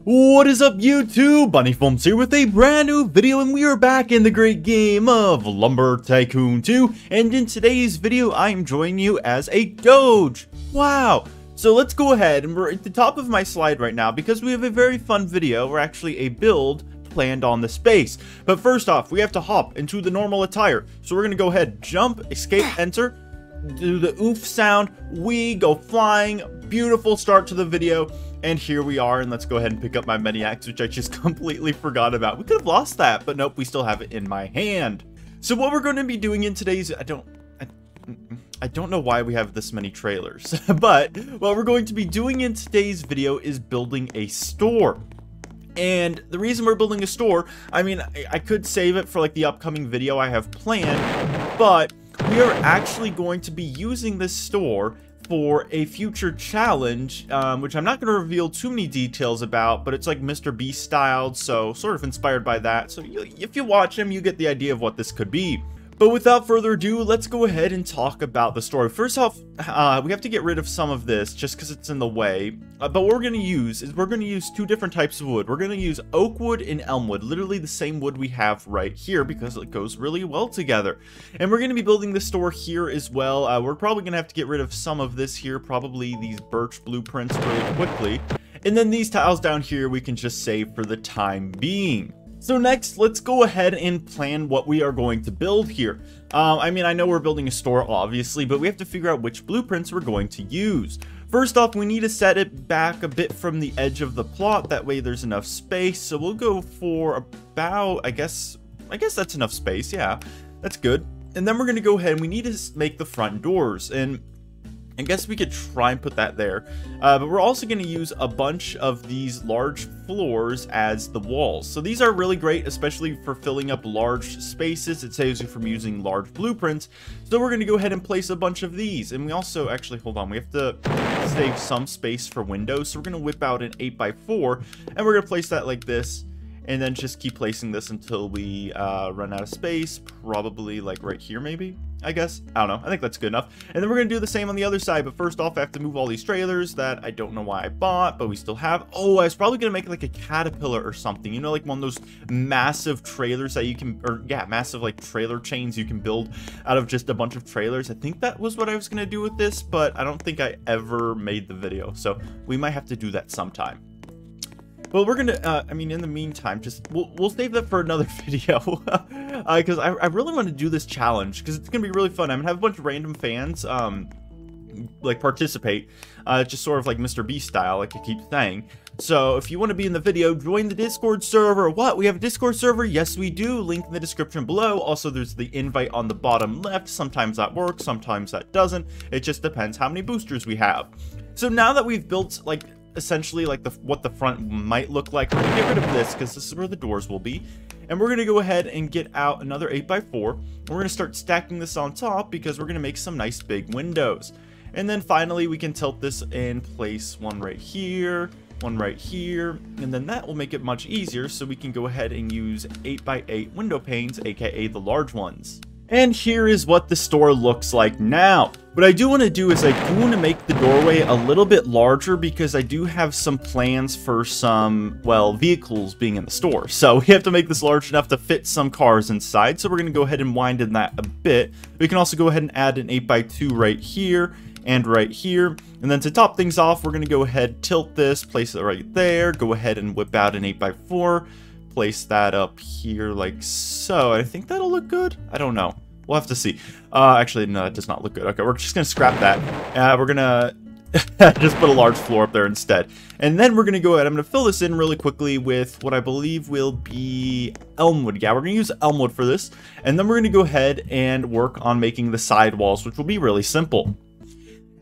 What is up, YouTube? Bunny Films here with a brand new video, and we are back in the great game of Lumber Tycoon 2. And in today's video, I am joining you as a Doge. Wow! So let's go ahead, and we're at the top of my slide right now because we have a very fun video, or actually a build planned on the space. But first off, we have to hop into the normal attire. So we're gonna go ahead, jump, escape, enter, do the oof sound, we go flying. Beautiful start to the video. And here we are, and let's go ahead and pick up my mini axe, which I just completely forgot about. We could have lost that, but nope, we still have it in my hand. So what we're going to be doing in today's, I don't know why we have this many trailers, but what we're going to be doing in today's video is building a store. And the reason we're building a store, I mean, I could save it for like the upcoming video I have planned, but we are actually going to be using this store for a future challenge, which I'm not going to reveal too many details about, but it's like Mr. Beast styled, so sort of inspired by that. So if you watch him, you get the idea of what this could be. But without further ado, let's go ahead and talk about the story. First off, we have to get rid of some of this just because it's in the way. But what we're going to use is we're going to use two different types of wood. We're going to use oak wood and elm wood, literally the same wood we have right here because it goes really well together. And we're going to be building the store here as well. We're probably going to have to get rid of some of this here, probably these birch blueprints really quickly. And then these tiles down here we can just save for the time being. So next, let's go ahead and plan what we are going to build here. I mean, I know we're building a store, obviously, but we have to figure out which blueprints we're going to use. First off, we need to set it back a bit from the edge of the plot. That way there's enough space. So we'll go for about, I guess that's enough space. Yeah, that's good. And then we're going to go ahead and we need to make the front doors. And I guess we could try and put that there, but we're also going to use a bunch of these large floors as the walls. So these are really great, especially for filling up large spaces. It saves you from using large blueprints. So we're going to go ahead and place a bunch of these. And we also, actually, hold on, we have to save some space for windows. So we're going to whip out an 8x4, and we're going to place that like this. And then just keep placing this until we run out of space, probably like right here maybe, I guess. I don't know, I think that's good enough. And then we're going to do the same on the other side, but first off I have to move all these trailers that I don't know why I bought, but we still have. Oh, I was probably going to make like a caterpillar or something, you know, like one of those massive trailers that you can, or yeah, massive like trailer chains you can build out of just a bunch of trailers. I think that was what I was going to do with this, but I don't think I ever made the video, so we might have to do that sometime. Well, we're gonna, I mean, in the meantime, just, we'll save that for another video, because I really want to do this challenge, because it's gonna be really fun. I'm gonna have a bunch of random fans, like, participate, just sort of like Mr. Beast style, like I keep saying. So, if you want to be in the video, join the Discord server. What? We have a Discord server? Yes, we do. Link in the description below. Also, there's the invite on the bottom left. Sometimes that works, sometimes that doesn't. It just depends how many boosters we have. So, now that we've built, like, essentially like what the front might look like, we're gonna get rid of this because this is where the doors will be, and we're gonna go ahead and get out another 8x4, and we're gonna start stacking this on top because we're gonna make some nice big windows. And then finally we can tilt this and place one right here, one right here, and then that will make it much easier, so we can go ahead and use 8x8 window panes, aka the large ones. And here is what the store looks like now. What I do want to do is I do want to make the doorway a little bit larger because I do have some plans for some, well, vehicles being in the store. So we have to make this large enough to fit some cars inside. So we're going to go ahead and widen that a bit. We can also go ahead and add an 8x2 right here and right here. And then to top things off, we're going to go ahead, tilt this, place it right there, go ahead and whip out an 8x4. Place that up here like so. I think that'll look good. I don't know. We'll have to see. Actually, no, it does not look good. Okay, we're just gonna scrap that. We're gonna just put a large floor up there instead. And then we're gonna go ahead. I'm gonna fill this in really quickly with what I believe will be elmwood. Yeah, we're gonna use elmwood for this. And then we're gonna go ahead and work on making the side walls, which will be really simple.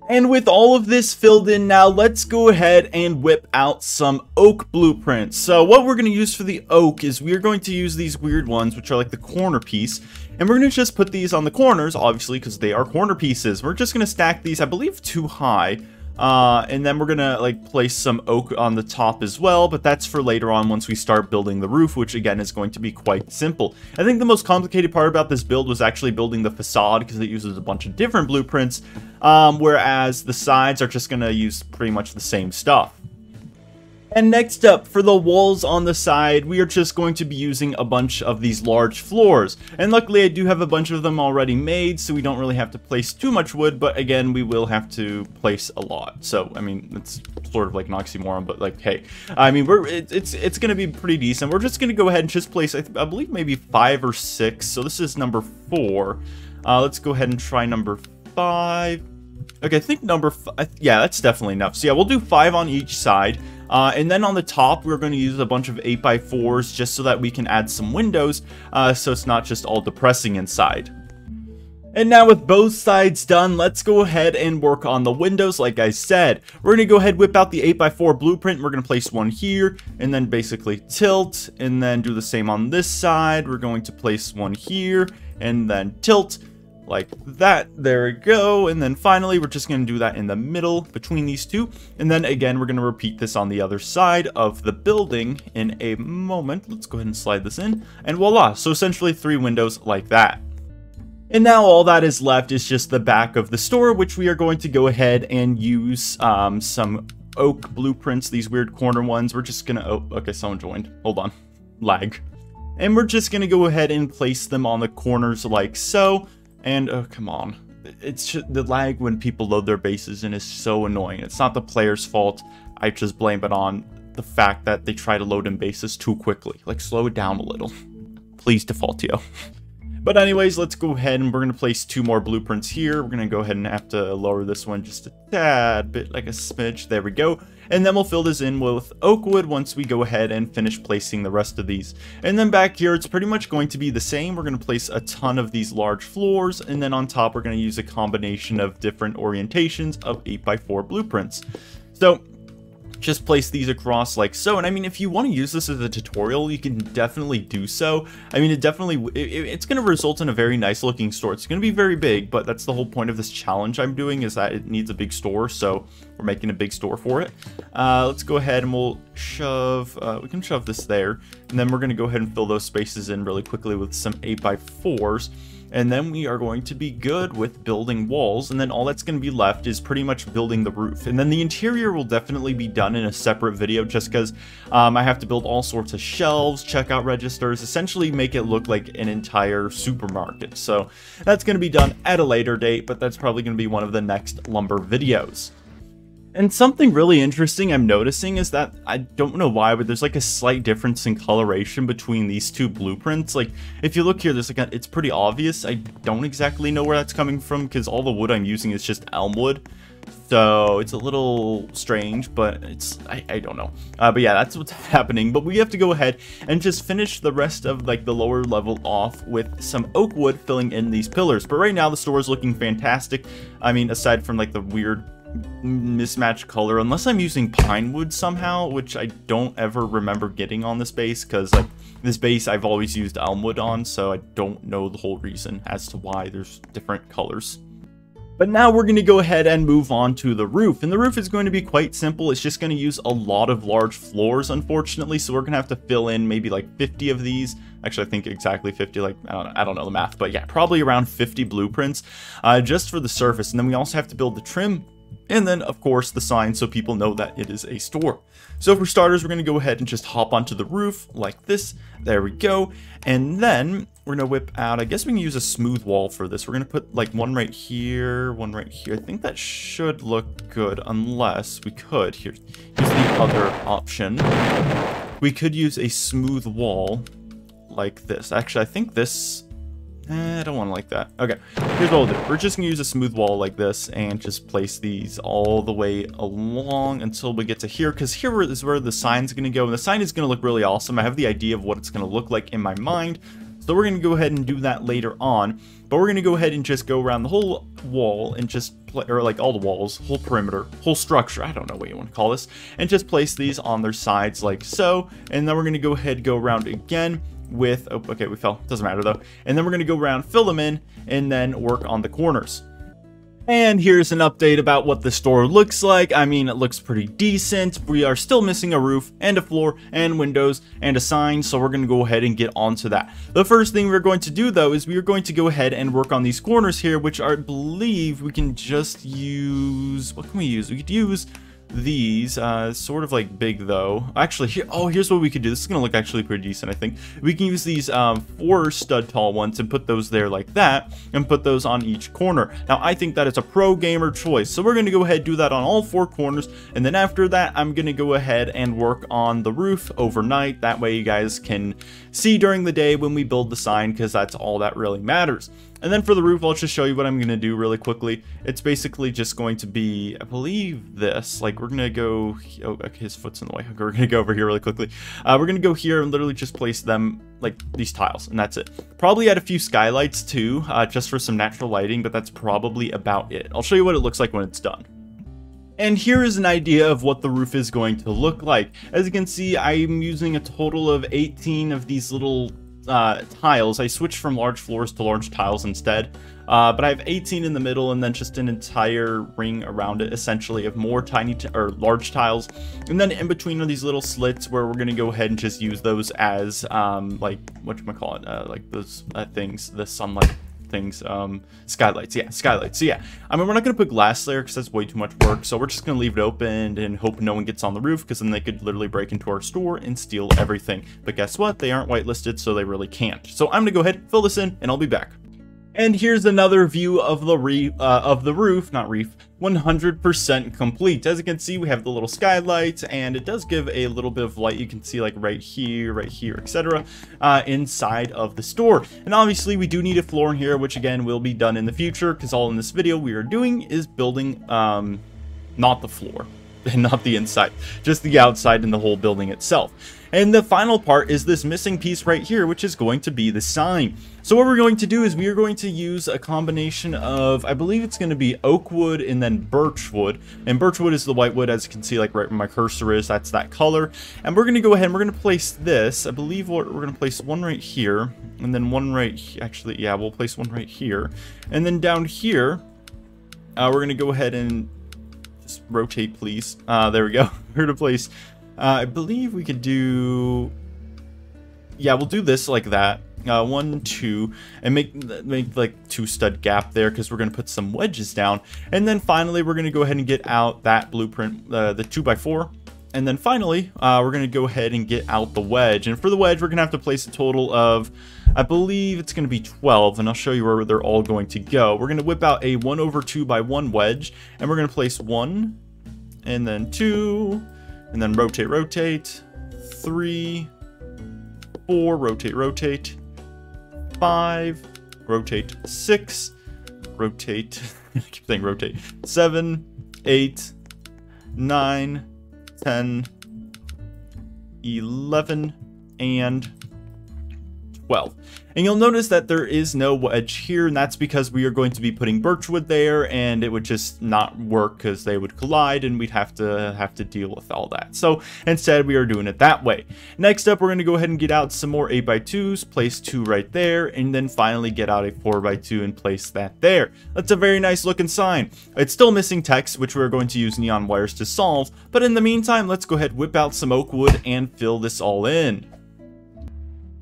And with all of this filled in now, let's go ahead and whip out some oak blueprints. So what we're going to use for the oak is we're going to use these weird ones, which are like the corner piece. And we're going to just put these on the corners, obviously, because they are corner pieces. We're just going to stack these, I believe, too high. And then we're gonna like place some oak on the top as well, but that's for later on once we start building the roof, which again is going to be quite simple. I think the most complicated part about this build was actually building the facade because it uses a bunch of different blueprints, whereas the sides are just gonna use pretty much the same stuff. And next up, for the walls on the side, we are just going to be using a bunch of these large floors. And luckily I do have a bunch of them already made, so we don't really have to place too much wood, but again, we will have to place a lot. So, I mean, it's sort of like an oxymoron, but like, hey, I mean, it's going to be pretty decent. We're just going to go ahead and just place, I believe maybe 5 or 6. So this is number 4. Let's go ahead and try number 5. Okay, I think number 5, yeah, that's definitely enough. So yeah, we'll do 5 on each side. And then on the top, we're going to use a bunch of 8x4s just so that we can add some windows, so it's not just all depressing inside. And now with both sides done, let's go ahead and work on the windows like I said. We're going to go ahead and whip out the 8x4 blueprint. We're going to place one here, and then basically tilt, and then do the same on this side. We're going to place one here, and then tilt. Like that, there we go, and then finally we're just going to do that in the middle between these two, and then again we're going to repeat this on the other side of the building in a moment. Let's go ahead and slide this in, and voila, so essentially 3 windows like that. And now all that is left is just the back of the store, which we are going to go ahead and use some oak blueprints, these weird corner ones. We're just gonna, oh, okay, someone joined, hold on, lag. And we're just gonna go ahead and place them on the corners like so. And, oh, come on. It's just, the lag when people load their bases in is so annoying. It's not the player's fault. I just blame it on the fact that they try to load in bases too quickly. Like, slow it down a little. Please, Defaultio. But anyways, let's go ahead and we're going to place 2 more blueprints here. We're going to go ahead and have to lower this one just a tad bit, like a smidge. There we go. And then we'll fill this in with oak wood once we go ahead and finish placing the rest of these. And then back here, it's pretty much going to be the same. We're going to place a ton of these large floors. And then on top, we're going to use a combination of different orientations of 8x4 blueprints. So just place these across like so. And I mean, if you want to use this as a tutorial, you can definitely do so. I mean, it's going to result in a very nice looking store. It's going to be very big, but that's the whole point of this challenge I'm doing, is that it needs a big store. So we're making a big store for it. Let's go ahead and we'll shove, we can shove this there. And then we're going to go ahead and fill those spaces in really quickly with some 8x4s. And then we are going to be good with building walls, and then all that's going to be left is pretty much building the roof. And then the interior will definitely be done in a separate video, just because I have to build all sorts of shelves, checkout registers, essentially make it look like an entire supermarket. So that's going to be done at a later date, but that's probably going to be one of the next lumber videos. And something really interesting I'm noticing is that, I don't know why, but there's like a slight difference in coloration between these 2 blueprints. Like, if you look here, there's like it's pretty obvious. I don't exactly know where that's coming from, because all the wood I'm using is just elm wood. So it's a little strange, but it's, I don't know. But yeah, that's what's happening. But we have to go ahead and just finish the rest of like the lower level off with some oak wood filling in these pillars. But right now the store is looking fantastic. I mean, aside from like the weird mismatched color, unless I'm using pine wood somehow, which I don't ever remember getting on this base, because like this base I've always used elm wood on, so I don't know the whole reason as to why there's different colors. But now we're going to go ahead and move on to the roof, and the roof is going to be quite simple. It's just going to use a lot of large floors, unfortunately, so we're going to have to fill in maybe like 50 of these. Actually, I think exactly 50, like, I don't know the math, but yeah, probably around 50 blueprints just for the surface. And then we also have to build the trim, and then, of course, the sign so people know that it is a store. So for starters, we're going to go ahead and just hop onto the roof like this. There we go. And then we're going to whip out, I guess we can use a smooth wall for this. We're going to put like one right here, one right here. I think that should look good, unless we could. Here's the other option. We could use a smooth wall like this. Actually, I think this... I don't want to like that. Okay, here's what we'll do. We're just going to use a smooth wall like this and just place these all the way along until we get to here, because here is where the sign's going to go, and the sign is going to look really awesome. I have the idea of what it's going to look like in my mind, so we're going to go ahead and do that later on. But we're going to go ahead and just go around the whole wall and just, or like all the walls, whole perimeter, whole structure, I don't know what you want to call this, and just place these on their sides like so. And then we're going to go ahead and go around again with, oh, okay, we fell, doesn't matter though. And then we're going to go around, fill them in, and then work on the corners. And here's an update about what the store looks like. I mean, it looks pretty decent. We are still missing a roof and a floor and windows and a sign, so we're going to go ahead and get onto that. The first thing we're going to do though is we are going to go ahead and work on these corners here, which I believe we can just use, what can we use? We could use these, sort of like big though. Actually, here's what we could do. This is gonna look actually pretty decent, I think. We can use these 4 stud tall ones and put those there like that, and put those on each corner. Now, I think that is a pro gamer choice, so we're gonna go ahead and do that on all 4 corners, and then after that, I'm gonna go ahead and work on the roof overnight. That way you guys can see during the day when we build the sign, because that's all that really matters. And then for the roof, I'll just show you what I'm going to do really quickly. It's basically just going to be, I believe this, like we're going to go, oh, okay, his foot's in the way. Okay, we're going to go over here really quickly. We're going to go here and literally just place them like these tiles, and that's it. Probably add a few skylights too, just for some natural lighting, but that's probably about it. I'll show you what it looks like when it's done. And here is an idea of what the roof is going to look like. As you can see, I'm using a total of 18 of these little tiles. I switched from large floors to large tiles instead, but I have 18 in the middle and then just an entire ring around it, essentially, of more tiny or large tiles. And then in between are these little slits where we're going to go ahead and just use those as like whatchamacallit, like those things, the sunlight things, skylights. Yeah, skylights. So yeah, I mean, we're not going to put glass there because that's way too much work, so we're just going to leave it open and hope no one gets on the roof, because then they could literally break into our store and steal everything. But guess what, they aren't whitelisted, so they really can't. So I'm gonna go ahead, fill this in, and I'll be back. And here's another view of the roof, not reef, 100% complete. As you can see, we have the little skylights, and it does give a little bit of light. You can see like right here, etc., inside of the store. And obviously, we do need a floor in here, which again will be done in the future, because all in this video we are doing is building, not the floor and not the inside, just the outside and the whole building itself. And the final part is this missing piece right here, which is going to be the sign. So what we're going to do is we are going to use a combination of, I believe it's going to be oak wood and then birch wood. And birch wood is the white wood, as you can see, like right where my cursor is, that's that color. And we're going to go ahead and we're going to place this, I believe we're going to place one right here, and then one right, actually, yeah, we'll place one right here. And then down here, we're going to go ahead and just rotate, please. There we go. We're going to place, I believe we could do, yeah, we'll do this like that. 1, 2, and make like 2 stud gap there, because we're going to put some wedges down. And then finally, we're going to go ahead and get out that blueprint, the 2x4. And then finally, we're going to go ahead and get out the wedge. And for the wedge, we're going to have to place a total of, I believe it's going to be 12, and I'll show you where they're all going to go. We're going to whip out a 1/2x1 wedge, and we're going to place 1, and then 2, and then rotate, 3, 4, rotate, 5, rotate, 6, rotate, I keep saying rotate, 7, 8, 9, 10, 11, and 12. And you'll notice that there is no wedge here, and that's because we are going to be putting birchwood there, and it would just not work because they would collide, and we'd have to deal with all that. So instead, we are doing it that way. Next up, we're going to go ahead and get out some more 8x2s, place 2 right there, and then finally get out a 4x2 and place that there. That's a very nice looking sign. It's still missing text, which we're going to use neon wires to solve, but in the meantime, let's go ahead, whip out some oak wood, and fill this all in.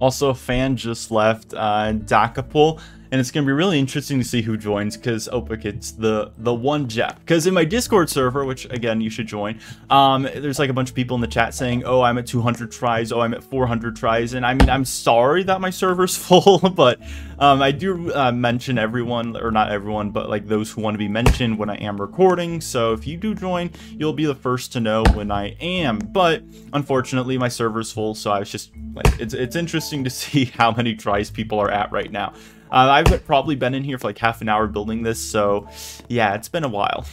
Also, a fan just left, Dakapul, and it's going to be really interesting to see who joins, because it's the one Jeff. Because in my Discord server, which again you should join, there's like a bunch of people in the chat saying, oh, I'm at 200 tries, oh, I'm at 400 tries, and I mean, I'm sorry that my server's full, but I do mention everyone, or not everyone, but like those who want to be mentioned when I am recording. So if you do join, you'll be the first to know when I am. But unfortunately, my server's full, so I was just like, it's interesting to see how many tries people are at right now. I've probably been in here for like half an hour building this, so yeah, it's been a while.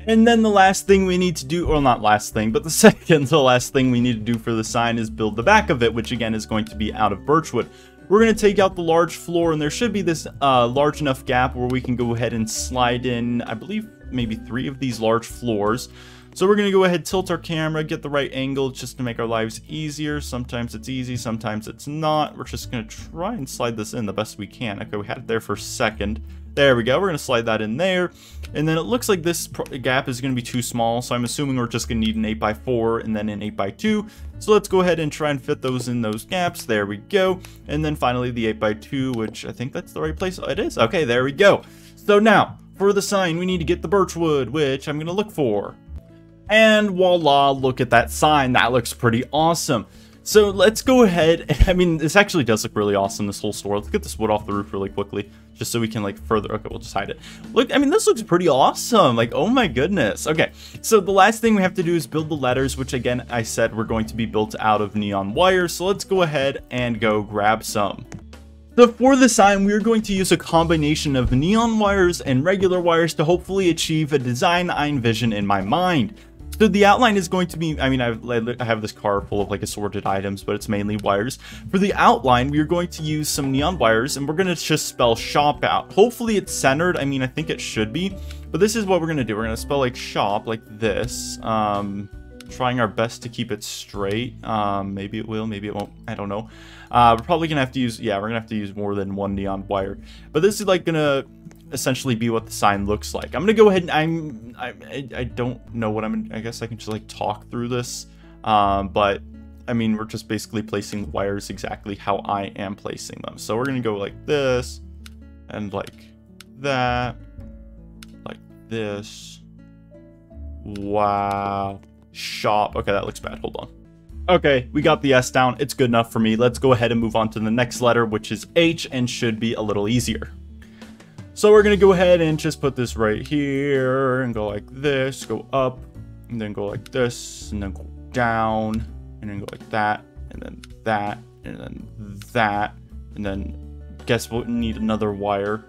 And then the last thing we need to do, well, not last thing, but the second to last thing we need to do for the sign is build the back of it, which again is going to be out of birchwood. We're going to take out the large floor, and there should be this large enough gap where we can go ahead and slide in, I believe, maybe 3 of these large floors. So we're going to go ahead, tilt our camera, get the right angle just to make our lives easier. Sometimes it's easy, sometimes it's not. We're just going to try and slide this in the best we can. Okay, we had it there for a second. There we go. We're going to slide that in there. And then it looks like this gap is going to be too small, so I'm assuming we're just going to need an 8x4 and then an 8x2. So let's go ahead and try and fit those in those gaps. There we go. And then finally the 8x2, which I think that's the right place. Oh, it is. Okay, there we go. So now, for the sign, we need to get the birchwood, which I'm going to look for. And voila, look at that sign. That looks pretty awesome. So let's go ahead. I mean, this actually does look really awesome, this whole store. Let's get this wood off the roof really quickly, just so we can like further. Okay, we'll just hide it. Look, I mean, this looks pretty awesome. Like, oh my goodness. Okay, so the last thing we have to do is build the letters, which again, I said were going to be built out of neon wires. So let's go ahead and go grab some. So for the sign, we are going to use a combination of neon wires and regular wires to hopefully achieve a design I envision in my mind. So the outline is going to be, I mean, I have this car full of like assorted items, but it's mainly wires. For the outline, we are going to use some neon wires, and we're going to just spell shop out. Hopefully it's centered. I mean, I think it should be, but this is what we're going to do. We're going to spell like shop like this, trying our best to keep it straight. Maybe it will, maybe it won't. I don't know. We're probably going to have to use, yeah, we're going to have to use more than one neon wire, but this is like going to essentially be what the sign looks like. I'm gonna go ahead and I don't know what I guess I can just like talk through this, but I mean, we're just basically placing wires exactly how I am placing them. So we're gonna go like this and like that, like this. Wow, shop. Okay, that looks bad. Hold on. Okay, we got the S down. It's good enough for me. Let's go ahead and move on to the next letter, which is H, and should be a little easier. So we're going to go ahead and just put this right here and go like this, go up, and then go like this, and then go down, and then go like that, and then that, and then that, and then guess we'll need another wire.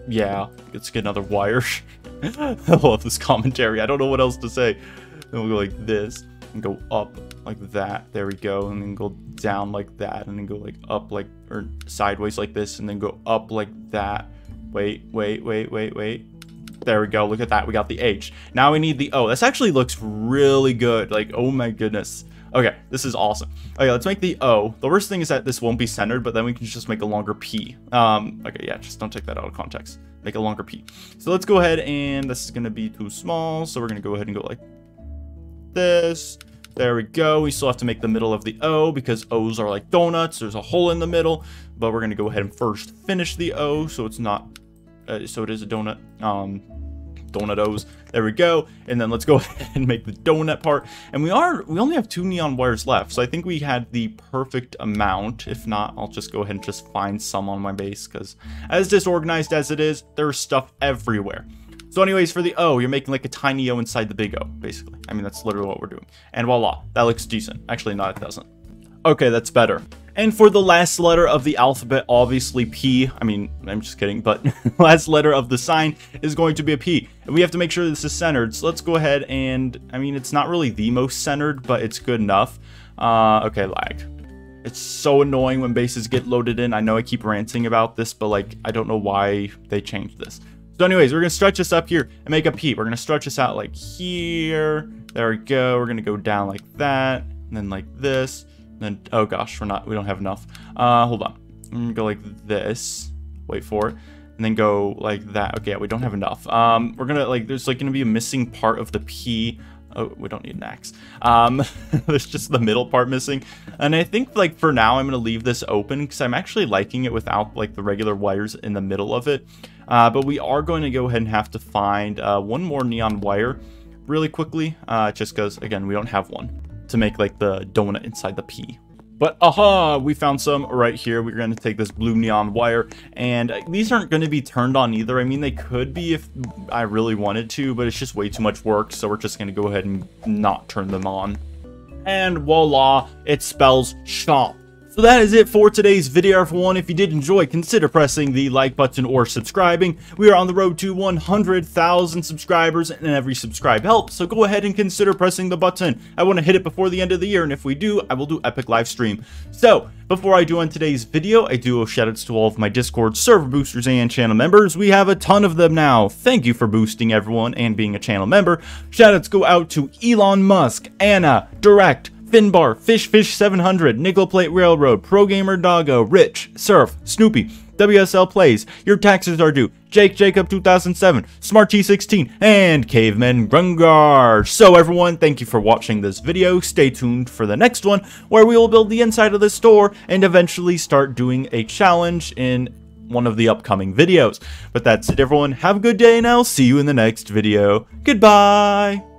Yeah, let's get another wire. I love this commentary. I don't know what else to say. Then we'll go like this, and go up like that. There we go. And then go down like that, and then go like up like, or sideways like this, and then go up like that. Wait. There we go. Look at that. We got the H. Now we need the O. This actually looks really good. Like, oh my goodness. Okay, this is awesome. Okay, let's make the O. The worst thing is that this won't be centered, but then we can just make a longer P. Okay, yeah, just don't take that out of context. Make a longer P. So let's go ahead, and this is going to be too small. So we're going to go ahead and go like this. There we go. We still have to make the middle of the O because O's are like donuts. There's a hole in the middle, but we're going to go ahead and first finish the O so it's not, so it is a donut, donut O's. There we go. And then let's go ahead and make the donut part. And we only have 2 neon wires left. So I think we had the perfect amount. If not, I'll just go ahead and just find some on my base because as disorganized as it is, there's stuff everywhere. So anyways, for the O, you're making like a tiny O inside the big O, basically. I mean, that's literally what we're doing. And voila, that looks decent. Actually, no, it doesn't. Okay, that's better. And for the last letter of the alphabet, obviously P. I mean, I'm just kidding, but last letter of the sign is going to be a P. And we have to make sure this is centered. So let's go ahead and, I mean, it's not really the most centered, but it's good enough. Okay, lag. It's so annoying when bases get loaded in. I know I keep ranting about this, but like, I don't know why they changed this. So anyways, we're going to stretch this up here and make a P. We're going to stretch this out like here. There we go. We're going to go down like that. And then like this. And then, oh gosh, we don't have enough. Hold on. I'm going to go like this. Wait for it. And then go like that. Okay, we don't have enough. We're going to like, there's like going to be a missing part of the P. Oh, we don't need an axe. There's just the middle part missing. And I think like for now, I'm going to leave this open because I'm actually liking it without like the regular wires in the middle of it. But we are going to go ahead and have to find one more neon wire really quickly. Just because, again, we don't have one to make like the donut inside the P. But aha, we found some right here. We're going to take this blue neon wire, and these aren't going to be turned on either. I mean, they could be if I really wanted to, but it's just way too much work. So we're just going to go ahead and not turn them on. And voila, it spells shop. So that is it for today's video, everyone. If you did enjoy, consider pressing the like button or subscribing. We are on the road to 100,000 subscribers, and every subscribe helps, so go ahead and consider pressing the button. I want to hit it before the end of the year, and if we do, I will do epic live stream. So, before I do on today's video, I do owe shoutouts to all of my Discord server boosters and channel members. We have a ton of them now. Thank you for boosting everyone and being a channel member. Shoutouts go out to Elon Musk, Anna, Direct, Finbar, Fish700, Nickel Plate Railroad, Pro Gamer Doggo, Rich, Surf, Snoopy, WSL Plays, Your Taxes Are Due, Jake Jacob 2007, Smart T16, and Caveman Grungar. So everyone, thank you for watching this video. Stay tuned for the next one, where we will build the inside of the store and eventually start doing a challenge in one of the upcoming videos. But that's it, everyone. Have a good day, and I'll see you in the next video. Goodbye!